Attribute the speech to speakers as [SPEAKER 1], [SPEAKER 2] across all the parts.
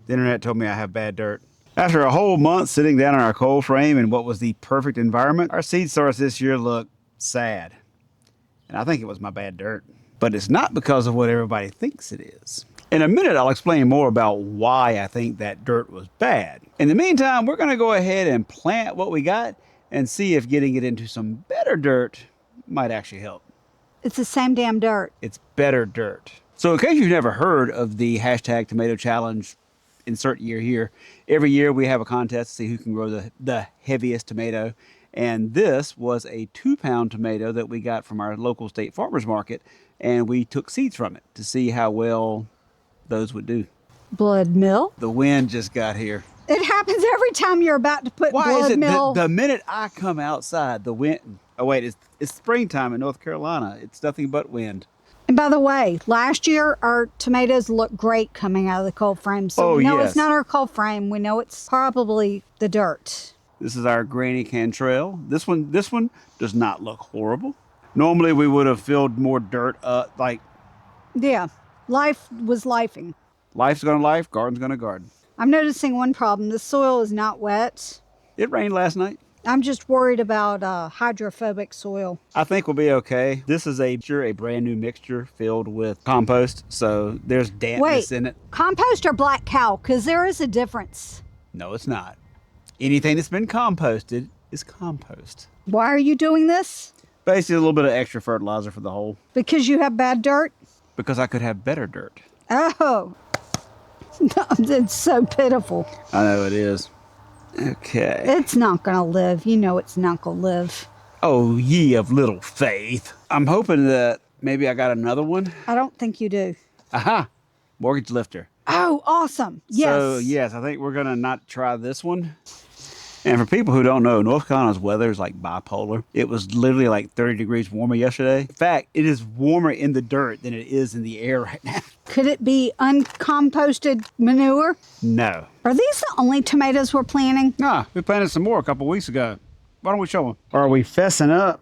[SPEAKER 1] The internet told me I have bad dirt. After a whole month sitting down in our cold frame in what was the perfect environment, our seed starts this year look sad. And I think it was my bad dirt. But it's not because of what everybody thinks it is. In a minute, I'll explain more about why I think that dirt was bad. In the meantime, we're going to go ahead and plant what we got and see if getting it into some better dirt might actually help.
[SPEAKER 2] It's the same damn dirt.
[SPEAKER 1] It's better dirt. So in case you've never heard of the hashtag tomato challenge, insert year here, every year we have a contest to see who can grow the heaviest tomato. And this was a 2-pound tomato that we got from our local state farmers market. And we took seeds from it to see how well those would do.
[SPEAKER 2] Blood mill?
[SPEAKER 1] The wind just got here.
[SPEAKER 2] It happens every time you're about to put
[SPEAKER 1] Why
[SPEAKER 2] blood
[SPEAKER 1] is it
[SPEAKER 2] mill.
[SPEAKER 1] the minute I come outside, the wind... Oh, wait, it's springtime in North Carolina. It's nothing but wind.
[SPEAKER 2] And by the way, last year our tomatoes looked great coming out of the cold frame. So we know
[SPEAKER 1] yes.
[SPEAKER 2] It's not our cold frame. We know it's probably the dirt.
[SPEAKER 1] This is our Granny Cantrell. This one does not look horrible. Normally we would have filled more dirt up, like...
[SPEAKER 2] Yeah, life was lifing.
[SPEAKER 1] Life's gonna life, garden's gonna garden.
[SPEAKER 2] I'm noticing one problem. The soil is not wet.
[SPEAKER 1] It rained last night.
[SPEAKER 2] I'm just worried about hydrophobic soil.
[SPEAKER 1] I think we'll be okay. This is a brand new mixture filled with compost, so there's dampness in it.
[SPEAKER 2] Compost or black cow? Because there is a difference.
[SPEAKER 1] No, it's not. Anything that's been composted is compost.
[SPEAKER 2] Why are you doing this?
[SPEAKER 1] Basically a little bit of extra fertilizer for the hole.
[SPEAKER 2] Because you have bad dirt?
[SPEAKER 1] Because I could have better dirt.
[SPEAKER 2] Oh, it's so pitiful.
[SPEAKER 1] I know it is. Okay.
[SPEAKER 2] It's not going to live. You know it's not going to live.
[SPEAKER 1] Oh, ye of little faith. I'm hoping that maybe I got another one.
[SPEAKER 2] I don't think you do.
[SPEAKER 1] Aha! Mortgage lifter.
[SPEAKER 2] Oh, awesome. Yes.
[SPEAKER 1] So, yes, I think we're going to not try this one. And for people who don't know, North Carolina's weather is like bipolar. It was literally like 30 degrees warmer yesterday. In fact, it is warmer in the dirt than it is in the air right now.
[SPEAKER 2] Could it be uncomposted manure?
[SPEAKER 1] No.
[SPEAKER 2] Are these the only tomatoes we're planting?
[SPEAKER 1] Nah, we planted some more a couple weeks ago. Why don't we show them? Are we fessing up?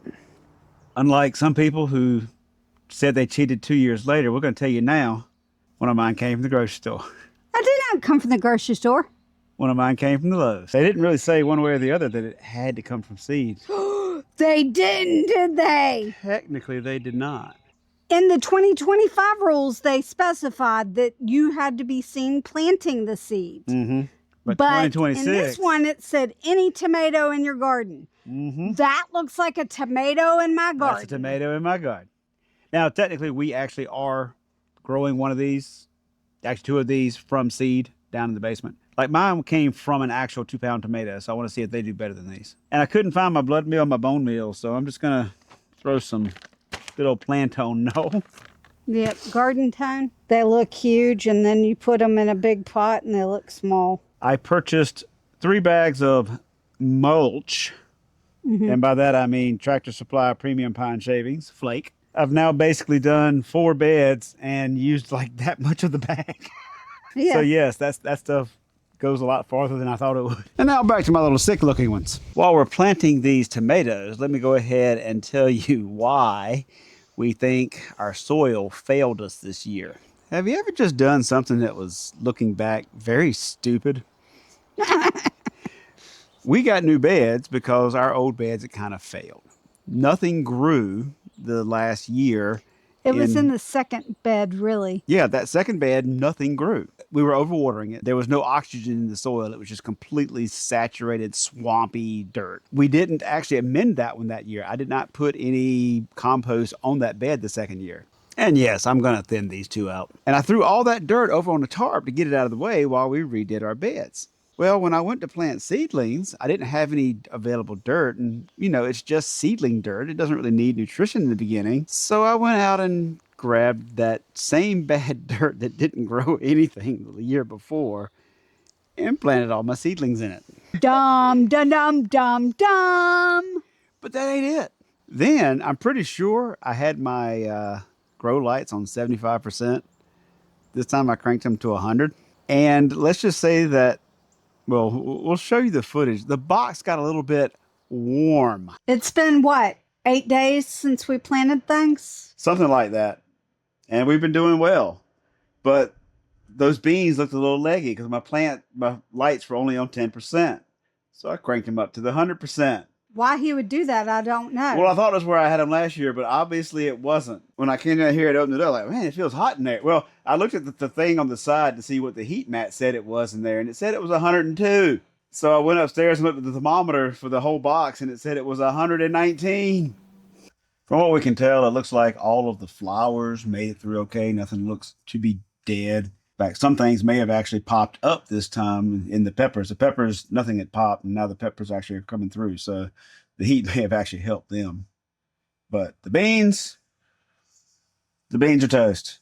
[SPEAKER 1] Unlike some people who said they cheated 2 years later, we're going to tell you now, one of mine came from the grocery store.
[SPEAKER 2] I did not come from the grocery store.
[SPEAKER 1] One of mine came from the Lowe's. They didn't really say one way or the other that it had to come from seeds.
[SPEAKER 2] They didn't, did they?
[SPEAKER 1] Technically, they did not.
[SPEAKER 2] In the 2025 rules, they specified that you had to be seen planting the seeds.
[SPEAKER 1] Mm-hmm. But 2026.
[SPEAKER 2] In this one, it said any tomato in your garden.
[SPEAKER 1] Mm-hmm.
[SPEAKER 2] That looks like a tomato in my garden.
[SPEAKER 1] That's a tomato in my garden. Now, technically, we actually are growing one of these, actually 2 of these from seed down in the basement. Like mine came from an actual 2-pound tomato, so I want to see if they do better than these. And I couldn't find my blood meal and my bone meal, so I'm just going to throw some good old Plantone. No.
[SPEAKER 2] Yep, garden tone. They look huge, and then you put them in a big pot, and they look small.
[SPEAKER 1] I purchased 3 bags of mulch, and by that I mean Tractor Supply Premium Pine Shavings, flake. I've now basically done 4 beds and used like that much of the bag.
[SPEAKER 2] Yeah.
[SPEAKER 1] So yes, that stuff goes a lot farther than I thought it would. And now back to my little sick looking ones. While we're planting these tomatoes, let me go ahead and tell you why we think our soil failed us this year. Have you ever just done something that was, looking back, very stupid? We got new beds because our old beds had kind of failed. Nothing grew the last year.
[SPEAKER 2] It was in the second bed, really.
[SPEAKER 1] Yeah, that second bed, nothing grew. We were overwatering it. There was no oxygen in the soil. It was just completely saturated, swampy dirt. We didn't actually amend that one that year. I did not put any compost on that bed the second year. And yes, I'm going to thin these 2 out. And I threw all that dirt over on the tarp to get it out of the way while we redid our beds. Well, when I went to plant seedlings, I didn't have any available dirt. And, you know, it's just seedling dirt. It doesn't really need nutrition in the beginning. So I went out and grabbed that same bad dirt that didn't grow anything the year before and planted all my seedlings in it.
[SPEAKER 2] Dum, dum, dum, dum, dum.
[SPEAKER 1] But that ain't it. Then I'm pretty sure I had my grow lights on 75%. This time I cranked them to 100. And let's just say that, well, we'll show you the footage. The box got a little bit warm.
[SPEAKER 2] It's been, what, 8 days since we planted things?
[SPEAKER 1] Something like that. And we've been doing well. But those beans looked a little leggy because my lights were only on 10%. So I cranked them up to the 100%.
[SPEAKER 2] Why he would do that, I don't know.
[SPEAKER 1] Well, I thought it was where I had them last year, but obviously it wasn't. When I came down here and opened it up, like, man, it feels hot in there. Well, I looked at the thing on the side to see what the heat mat said it was in there, and it said it was 102. So I went upstairs and looked at the thermometer for the whole box, and it said it was 119. From what we can tell, it looks like all of the flowers made it through okay. Nothing looks to be dead. In fact, some things may have actually popped up this time in the peppers. The peppers, nothing had popped, and now the peppers actually are coming through. So the heat may have actually helped them. But the beans are toast.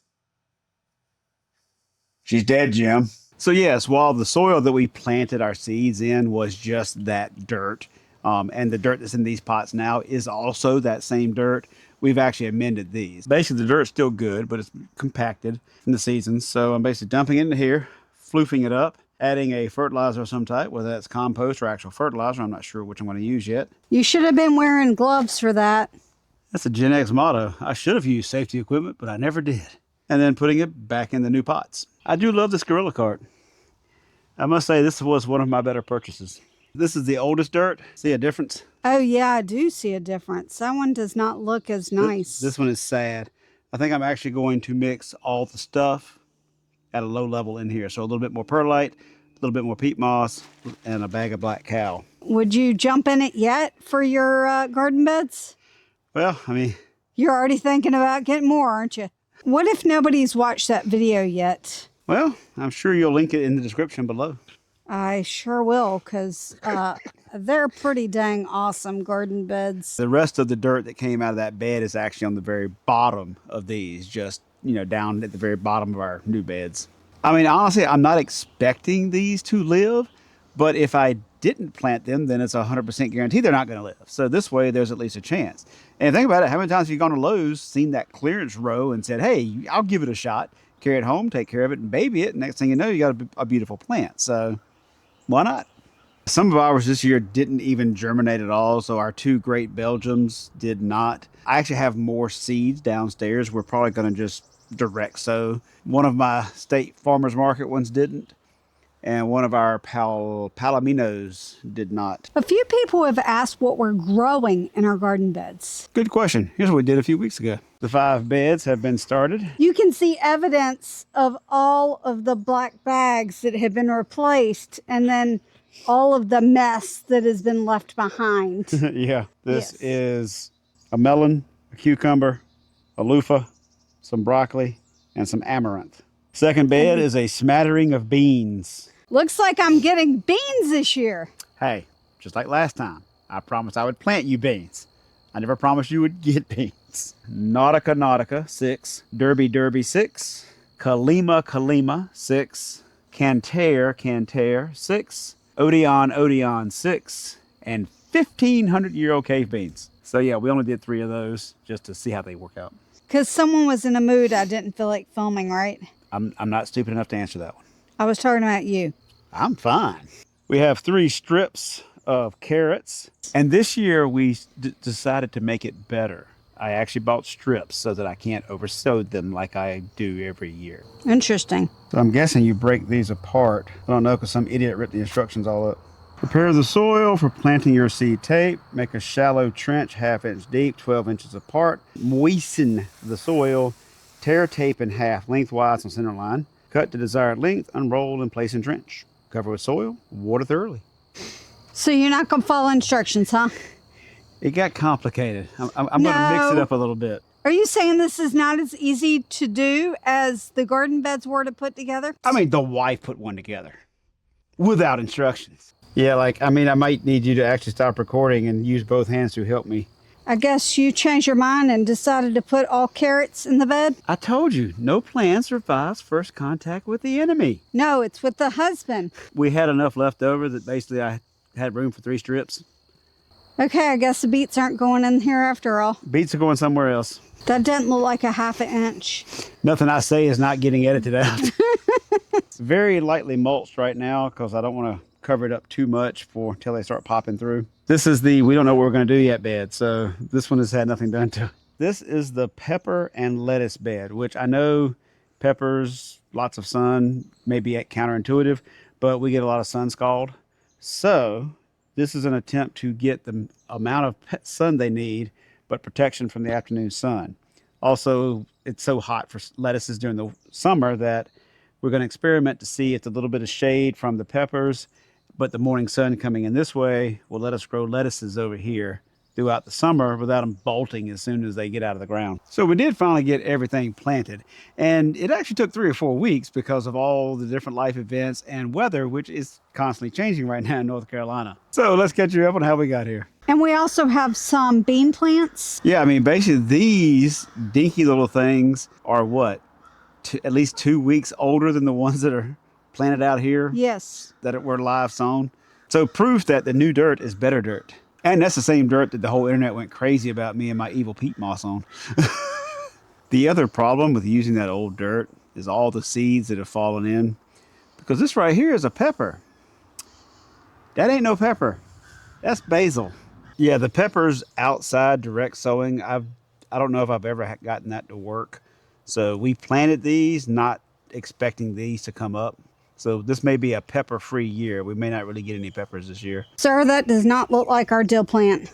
[SPEAKER 1] She's dead, Jim. So yes, while the soil that we planted our seeds in was just that dirt, and the dirt that's in these pots now is also that same dirt, we've actually amended these. Basically, the dirt's still good, but it's compacted in the seasons. So I'm basically dumping it into here, floofing it up, adding a fertilizer of some type, whether that's compost or actual fertilizer. I'm not sure which I'm going to use yet.
[SPEAKER 2] You should have been wearing gloves for that.
[SPEAKER 1] That's a Gen X motto. I should have used safety equipment, but I never did. And then putting it back in the new pots. I do love this Gorilla Cart. I must say this was one of my better purchases. This is the oldest dirt. See a difference?
[SPEAKER 2] Oh, yeah, I do see a difference. That one does not look as nice.
[SPEAKER 1] This one is sad. I think I'm actually going to mix all the stuff at a low level in here. So a little bit more perlite, a little bit more peat moss, and a bag of black cow.
[SPEAKER 2] Would you jump in it yet for your garden beds?
[SPEAKER 1] Well, I mean...
[SPEAKER 2] You're already thinking about getting more, aren't you? What if nobody's watched that video yet?
[SPEAKER 1] Well, I'm sure you'll link it in the description below.
[SPEAKER 2] I sure will, because they're pretty dang awesome garden beds.
[SPEAKER 1] The rest of the dirt that came out of that bed is actually on the very bottom of these, just, down at the very bottom of our new beds. I mean, honestly, I'm not expecting these to live, but if I didn't plant them, then it's 100% guaranteed they're not going to live. So this way, there's at least a chance. And think about it, how many times have you gone to Lowe's, seen that clearance row and said, hey, I'll give it a shot, carry it home, take care of it, and baby it. Next thing you know, you got a beautiful plant. So why not? Some of ours this year didn't even germinate at all, so our two great Belgiums did not. I actually have more seeds downstairs. We're probably going to just direct sow. One of my state farmers market ones didn't, and one of our palominos did not.
[SPEAKER 2] A few people have asked what we're growing in our garden beds.
[SPEAKER 1] Good question. Here's what we did a few weeks ago. The 5 beds have been started.
[SPEAKER 2] You can see evidence of all of the black bags that have been replaced, and then all of the mess that has been left behind.
[SPEAKER 1] Yeah. This is a melon, a cucumber, a loofah, some broccoli, and some amaranth. Second bed is a smattering of beans.
[SPEAKER 2] Looks like I'm getting beans this year.
[SPEAKER 1] Hey, just like last time, I promised I would plant you beans. I never promised you would get beans. Nautica 6, Derby 6, Kalima 6, Cantere 6, Odeon 6, and 1,500-year-old cave beans. So yeah, we only did 3 of those just to see how they work out.
[SPEAKER 2] Because someone was in a mood I didn't feel like filming, right?
[SPEAKER 1] I'm not stupid enough to answer that one.
[SPEAKER 2] I was talking about you.
[SPEAKER 1] I'm fine. We have 3 strips of carrots. And this year we decided to make it better. I actually bought strips so that I can't oversow them like I do every year.
[SPEAKER 2] Interesting.
[SPEAKER 1] So I'm guessing you break these apart. I don't know because some idiot ripped the instructions all up. Prepare the soil for planting your seed tape. Make a shallow trench 1/2 inch deep, 12 inches apart. Moisten the soil. Tear tape in half lengthwise on center line. Cut to desired length, unroll, and place in trench. Cover with soil, water thoroughly.
[SPEAKER 2] So you're not going to follow instructions, huh?
[SPEAKER 1] It got complicated. I'm going to mix it up a little bit.
[SPEAKER 2] Are you saying this is not as easy to do as the garden beds were to put together?
[SPEAKER 1] I mean, the wife put one together without instructions. Yeah, I might need you to actually stop recording and use both hands to help me.
[SPEAKER 2] I guess you changed your mind and decided to put all carrots in the bed?
[SPEAKER 1] I told you, no plan survives first contact with the enemy.
[SPEAKER 2] No, it's with the husband.
[SPEAKER 1] We had enough left over that basically I had room for 3 strips.
[SPEAKER 2] Okay, I guess the beets aren't going in here after all.
[SPEAKER 1] Beets are going somewhere else.
[SPEAKER 2] That doesn't look like a 1/2 inch.
[SPEAKER 1] Nothing I say is not getting edited out. It's very lightly mulched right now because I don't want to cover it up too much until they start popping through. This is the we don't know what we're going to do yet bed, so this one has had nothing done to it. This is the pepper and lettuce bed, which I know peppers lots of sun, maybe counterintuitive, but we get a lot of sun scald. So this is an attempt to get the amount of sun they need, but protection from the afternoon sun. Also, it's so hot for lettuces during the summer that we're going to experiment to see if a little bit of shade from the peppers, but the morning sun coming in this way will let us grow lettuces over here throughout the summer without them bolting as soon as they get out of the ground. So we did finally get everything planted. And it actually took 3 or 4 weeks because of all the different life events and weather, which is constantly changing right now in North Carolina. So let's catch you up on how we got here.
[SPEAKER 2] And we also have some bean plants.
[SPEAKER 1] Yeah, I mean, basically these dinky little things are what? At least 2 weeks older than the ones that are planted out here.
[SPEAKER 2] Yes.
[SPEAKER 1] That were live sown. So proof that the new dirt is better dirt. And that's the same dirt that the whole internet went crazy about me and my evil peat moss on. The other problem with using that old dirt is all the seeds that have fallen in. Because this right here is a pepper. That ain't no pepper. That's basil. Yeah, the peppers outside direct sowing, I don't know if I've ever gotten that to work. So we planted these not expecting these to come up. So this may be a pepper-free year. We may not really get any peppers this year.
[SPEAKER 2] Sir, that does not look like our dill plant.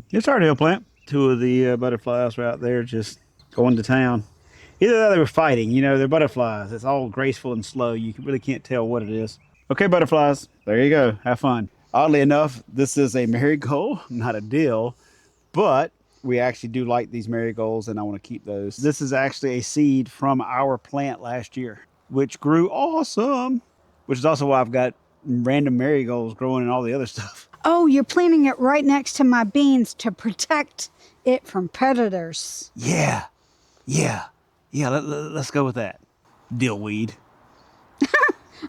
[SPEAKER 1] It's our dill plant. 2 of the butterflies were out there just going to town. Either that or they were fighting. You know, they're butterflies. It's all graceful and slow. You really can't tell what it is. Okay, butterflies. There you go. Have fun. Oddly enough, this is a marigold, not a dill, but we actually do like these marigolds and I want to keep those. This is actually a seed from our plant last year, which grew awesome, which is also why I've got random marigolds growing and all the other stuff.
[SPEAKER 2] Oh, you're planting it right next to my beans to protect it from predators.
[SPEAKER 1] Yeah. Let's go with that. Dillweed.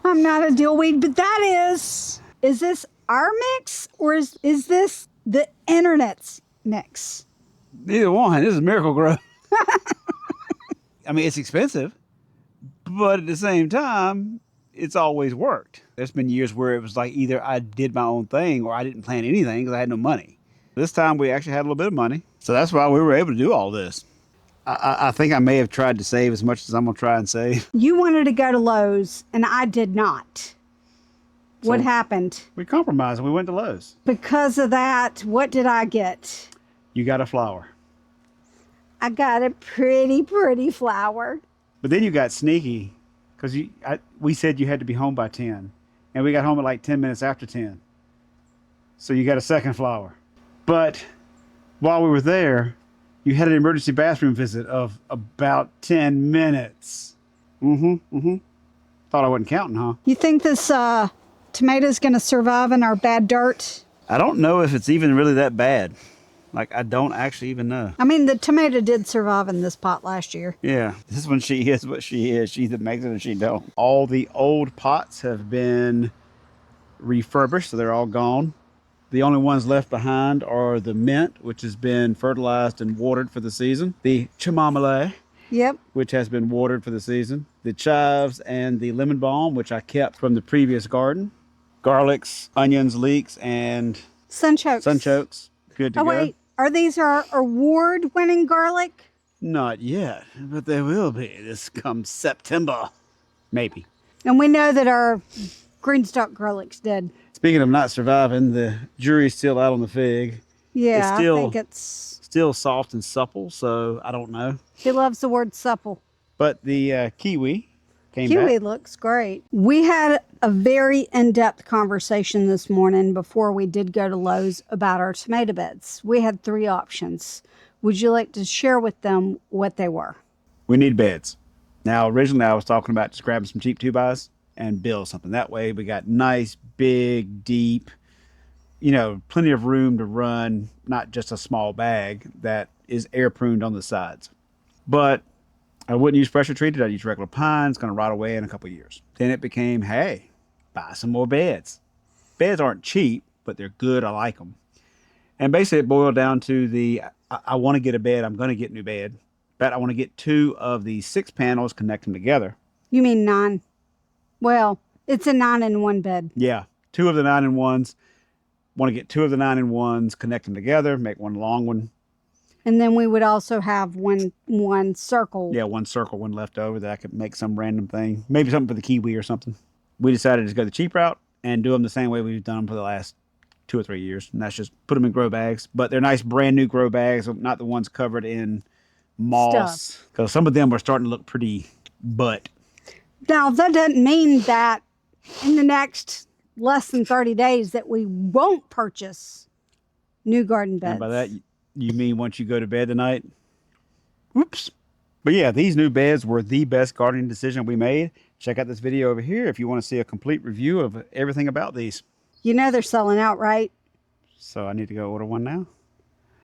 [SPEAKER 2] I'm not a dillweed, but that is this our mix or is this the internet's mix?
[SPEAKER 1] Neither one. This is Miracle Grow. I mean, it's expensive, but at the same time, it's always worked. There's been years where it was like either I did my own thing or I didn't plan anything because I had no money. This time we actually had a little bit of money. So that's why we were able to do all this. I think I may have tried to save as much as I'm going to try and save.
[SPEAKER 2] You wanted to go to Lowe's and I did not. What
[SPEAKER 1] So-
[SPEAKER 2] happened?
[SPEAKER 1] We compromised and we went to Lowe's.
[SPEAKER 2] Because of that, what did I get?
[SPEAKER 1] You got a flower.
[SPEAKER 2] I got a pretty flower.
[SPEAKER 1] But then you got sneaky because we said you had to be home by 10. And we got home at like 10 minutes after 10. So you got a second flower. But while we were there, you had an emergency bathroom visit of about 10 minutes. Thought I wasn't counting, huh?
[SPEAKER 2] You think this tomato's going to survive in our bad dirt?
[SPEAKER 1] I don't know if it's even really that bad. Like, I don't actually even know.
[SPEAKER 2] I mean, the tomato did survive in this pot last year.
[SPEAKER 1] Yeah, this one, she is what she is. She either makes it or she don't. All the old pots have been refurbished, so they're all gone. The only ones left behind are the mint, which has been fertilized and watered for the season. The chamomile,
[SPEAKER 2] Yep.
[SPEAKER 1] which has been watered for the season. The chives and the lemon balm, which I kept from the previous garden. Garlics, onions, leeks, and
[SPEAKER 2] Sunchokes.
[SPEAKER 1] sunchokes. Good to
[SPEAKER 2] Oh,
[SPEAKER 1] go.
[SPEAKER 2] wait. Are these our award-winning garlic?
[SPEAKER 1] Not yet, but they will be this come September. Maybe.
[SPEAKER 2] And we know that our green stalk garlic's dead.
[SPEAKER 1] Speaking of not surviving, the jury's still out on the fig.
[SPEAKER 2] Yeah,
[SPEAKER 1] still-
[SPEAKER 2] I think it's...
[SPEAKER 1] Still soft and supple, so I don't know.
[SPEAKER 2] He loves the word supple.
[SPEAKER 1] But the kiwi came
[SPEAKER 2] Kiwi
[SPEAKER 1] back.
[SPEAKER 2] looks great. We had a very in-depth conversation this morning before we did go to Lowe's about our tomato beds. We had 3 options. Would you like to share with them what they were?
[SPEAKER 1] We need beds. Now, originally I was talking about just grabbing some cheap 2x and build something. That way we got nice, big, deep, plenty of room to run, not just a small bag that is air pruned on the sides. But I wouldn't use pressure treated. I'd use regular pine. It's going to rot away in a couple of years. Then it became, hey, buy some more beds. Beds aren't cheap, but they're good. I like them. And basically it boiled down to I want to get a bed. I'm going to get a new bed. But I want to get 2 of the 6 panels, connect them together.
[SPEAKER 2] You mean 9? Well, it's a 9-in-1 bed.
[SPEAKER 1] Yeah, 2 of the 9-in-1s. Want to get 2 of the 9-in-1s, connect them together, make one long one.
[SPEAKER 2] And then we would also have one circle.
[SPEAKER 1] Yeah, one circle, one left over that I could make some random thing. Maybe something for the kiwi or something. We decided to go the cheap route and do them the same way we've done them for the last 2 or 3 years. And that's just put them in grow bags. But they're nice brand new grow bags, not the ones covered in moss. Because some of them are starting to look pretty butt.
[SPEAKER 2] Now, that doesn't mean that in the next less than 30 days that we won't purchase new garden beds.
[SPEAKER 1] And by that, you mean once you go to bed tonight? Whoops. But yeah, these new beds were the best gardening decision we made. Check out this video over here if you want to see a complete review of everything about these.
[SPEAKER 2] You know they're selling out, right?
[SPEAKER 1] So I need to go order one now.